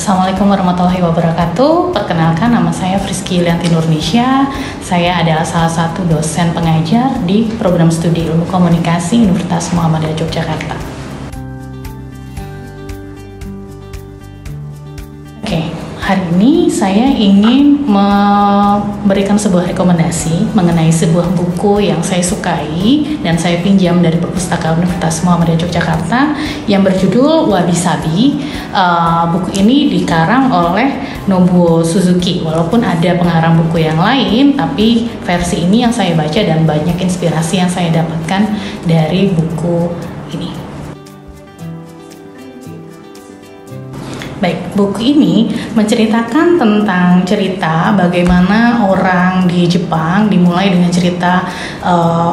Assalamualaikum warahmatullahi wabarakatuh. Perkenalkan, nama saya Friski Lianti Nurnisha. Saya adalah salah satu dosen pengajar di program studi Ilmu Komunikasi Universitas Muhammadiyah Yogyakarta. Hari ini saya ingin memberikan sebuah rekomendasi mengenai sebuah buku yang saya sukai dan saya pinjam dari perpustakaan Universitas Muhammadiyah Yogyakarta yang berjudul Wabi Sabi. Buku ini dikarang oleh Nobuo Suzuki. Walaupun ada pengarang buku yang lain, tapi versi ini yang saya baca dan banyak inspirasi yang saya dapatkan dari buku ini. Baik, buku ini menceritakan tentang cerita bagaimana orang di Jepang, dimulai dengan cerita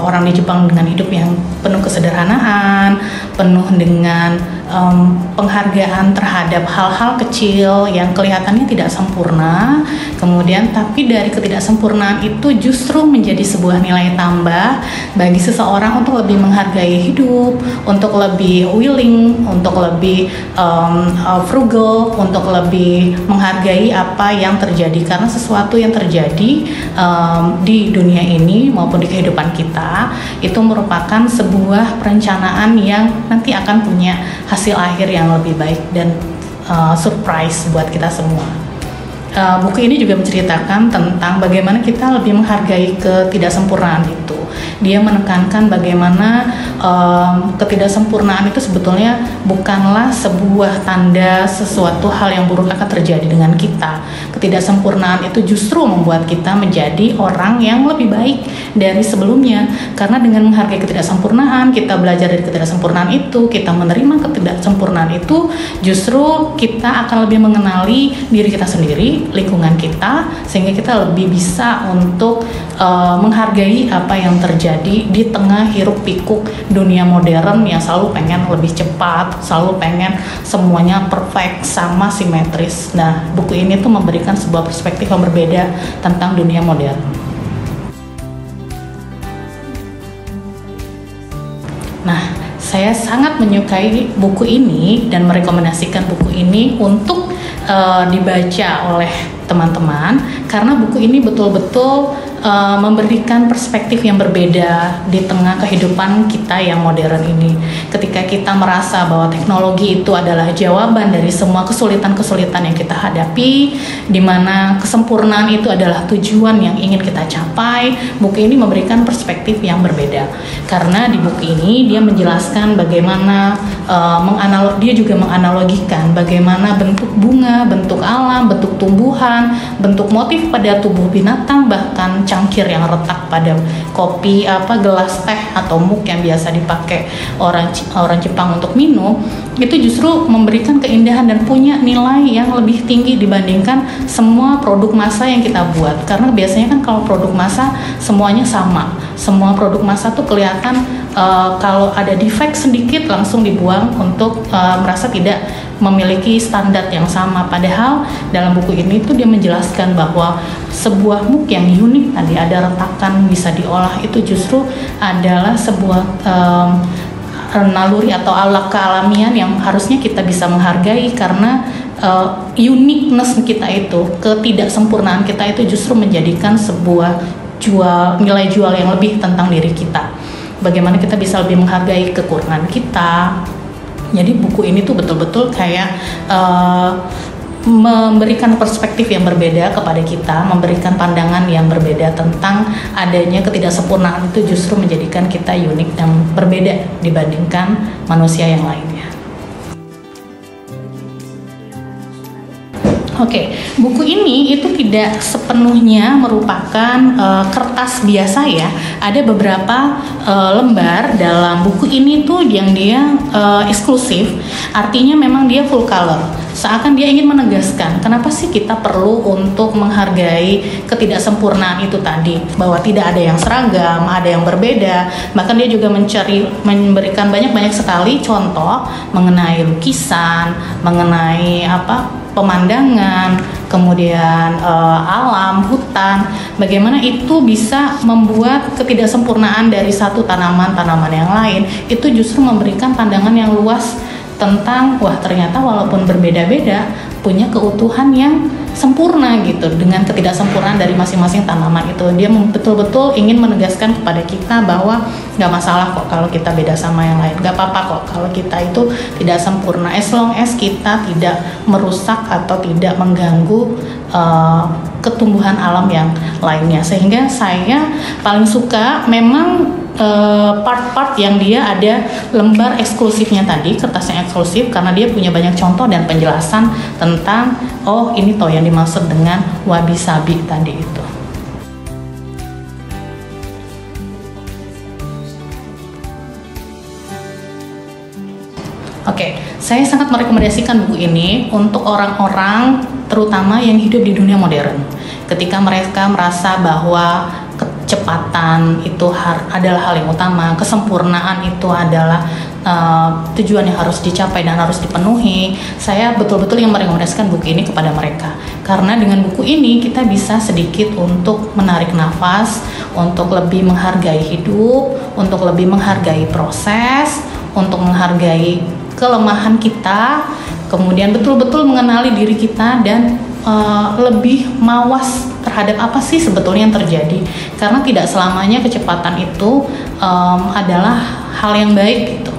orang di Jepang dengan hidup yang penuh kesederhanaan, penuh dengan penghargaan terhadap hal-hal kecil yang kelihatannya tidak sempurna. Kemudian tapi dari ketidaksempurnaan itu justru menjadi sebuah nilai tambah bagi seseorang untuk lebih menghargai hidup, untuk lebih willing, untuk lebih frugal, untuk lebih menghargai apa yang terjadi, karena sesuatu yang terjadi di dunia ini maupun di kehidupan kita itu merupakan sebuah perencanaan yang nanti akan punya hasil akhir yang lebih baik dan surprise buat kita semua. Buku ini juga menceritakan tentang bagaimana kita lebih menghargai ketidaksempurnaan itu. Dia menekankan bagaimana ketidaksempurnaan itu sebetulnya bukanlah sebuah tanda sesuatu hal yang buruk akan terjadi dengan kita. Ketidaksempurnaan itu justru membuat kita menjadi orang yang lebih baik dari sebelumnya. Karena dengan menghargai ketidaksempurnaan, kita belajar dari ketidaksempurnaan itu, kita menerima ketidaksempurnaan itu, justru kita akan lebih mengenali diri kita sendiri, lingkungan kita, sehingga kita lebih bisa untuk menghargai apa yang terjadi di tengah hiruk pikuk dunia modern yang selalu pengen lebih cepat, selalu pengen semuanya perfect, sama, simetris. Nah, buku ini tuh memberikan sebuah perspektif yang berbeda tentang dunia modern. Nah, saya sangat menyukai buku ini dan merekomendasikan buku ini untuk dibaca oleh teman-teman, karena buku ini betul-betul memberikan perspektif yang berbeda di tengah kehidupan kita yang modern ini. Ketika kita merasa bahwa teknologi itu adalah jawaban dari semua kesulitan-kesulitan yang kita hadapi, di mana kesempurnaan itu adalah tujuan yang ingin kita capai, buku ini memberikan perspektif yang berbeda. Karena di buku ini dia menjelaskan bagaimana dia juga menganalogikan bagaimana bentuk bunga, bentuk alam, bentuk tumbuhan, bentuk motif pada tubuh binatang, bahkan cangkir yang retak pada kopi, gelas teh atau mug yang biasa dipakai orang Jepang untuk minum, itu justru memberikan keindahan dan punya nilai yang lebih tinggi dibandingkan semua produk massa yang kita buat. Karena biasanya kan kalau produk massa semuanya sama, semua produk massa tuh kelihatan kalau ada defect sedikit langsung dibuang untuk merasa tidak memiliki standar yang sama. Padahal dalam buku ini tuh dia menjelaskan bahwa sebuah mug yang unik, tadi ada retakan bisa diolah, itu justru adalah sebuah naluri atau alat kealamian yang harusnya kita bisa menghargai, karena uniqueness kita itu, ketidaksempurnaan kita itu justru menjadikan sebuah nilai jual yang lebih tentang diri kita. Bagaimana kita bisa lebih menghargai kekurangan kita. Jadi buku ini tuh betul-betul kayak memberikan perspektif yang berbeda kepada kita, memberikan pandangan yang berbeda tentang adanya ketidaksempurnaan itu justru menjadikan kita unik dan berbeda dibandingkan manusia yang lainnya. Oke, buku ini itu tidak sepenuhnya merupakan kertas biasa ya. Ada beberapa lembar dalam buku ini tuh yang dia eksklusif, artinya memang dia full color. Seakan dia ingin menegaskan kenapa sih kita perlu untuk menghargai ketidaksempurnaan itu tadi, bahwa tidak ada yang seragam, ada yang berbeda. Bahkan dia juga memberikan banyak sekali contoh mengenai lukisan, mengenai pemandangan, kemudian alam, hutan, bagaimana itu bisa membuat ketidaksempurnaan dari satu tanaman yang lain itu justru memberikan pandangan yang luas tentang, wah ternyata walaupun berbeda-beda, punya keutuhan yang sempurna gitu, dengan ketidaksempurnaan dari masing-masing tanaman itu. Dia betul-betul ingin menegaskan kepada kita bahwa nggak masalah kok kalau kita beda sama yang lain, nggak apa-apa kok kalau kita itu tidak sempurna, as long as kita tidak merusak atau tidak mengganggu ketumbuhan alam yang lainnya. Sehingga saya paling suka memang part-part yang dia ada lembar eksklusifnya tadi, kertasnya eksklusif, karena dia punya banyak contoh dan penjelasan tentang oh ini toh yang dimaksud dengan wabi-sabi tadi itu. Oke, saya sangat merekomendasikan buku ini untuk orang-orang terutama yang hidup di dunia modern. Ketika mereka merasa bahwa kecepatan itu adalah hal yang utama, kesempurnaan itu adalah tujuan yang harus dicapai dan harus dipenuhi, saya betul-betul yang merekomendasikan buku ini kepada mereka. Karena dengan buku ini kita bisa sedikit untuk menarik nafas, untuk lebih menghargai hidup, untuk lebih menghargai proses, untuk menghargai kelemahan kita, kemudian betul-betul mengenali diri kita dan lebih mawas terhadap apa sih sebetulnya yang terjadi. Karena tidak selamanya kecepatan itu adalah hal yang baik gitu.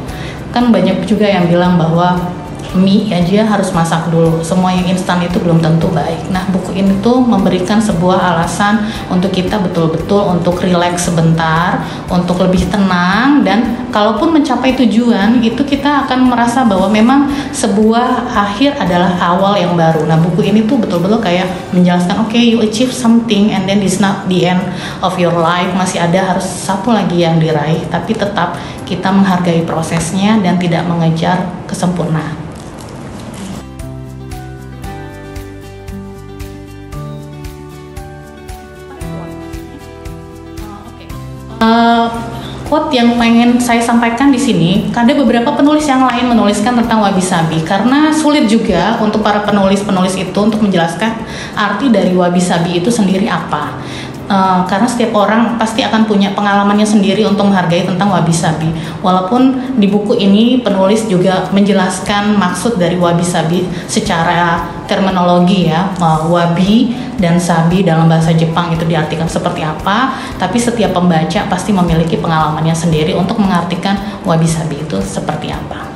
Kan banyak juga yang bilang bahwa mie aja harus masak dulu, semua yang instan itu belum tentu baik. Nah, buku ini tuh memberikan sebuah alasan untuk kita betul-betul untuk rileks sebentar, untuk lebih tenang, dan kalaupun mencapai tujuan itu kita akan merasa bahwa memang sebuah akhir adalah awal yang baru. Nah, buku ini tuh betul-betul kayak menjelaskan, oke, you achieve something and then it's not the end of your life, masih ada harus satu lagi yang diraih, tapi tetap kita menghargai prosesnya dan tidak mengejar kesempurnaan. Quote yang pengen saya sampaikan di sini, ada beberapa penulis yang lain menuliskan tentang wabi-sabi, karena sulit juga untuk para penulis-penulis itu untuk menjelaskan arti dari wabi-sabi itu sendiri apa. Karena setiap orang pasti akan punya pengalamannya sendiri untuk menghargai tentang wabi-sabi. Walaupun di buku ini penulis juga menjelaskan maksud dari wabi-sabi secara terminologi ya, wabi dan sabi dalam bahasa Jepang itu diartikan seperti apa, tapi setiap pembaca pasti memiliki pengalamannya sendiri untuk mengartikan wabi-sabi itu seperti apa.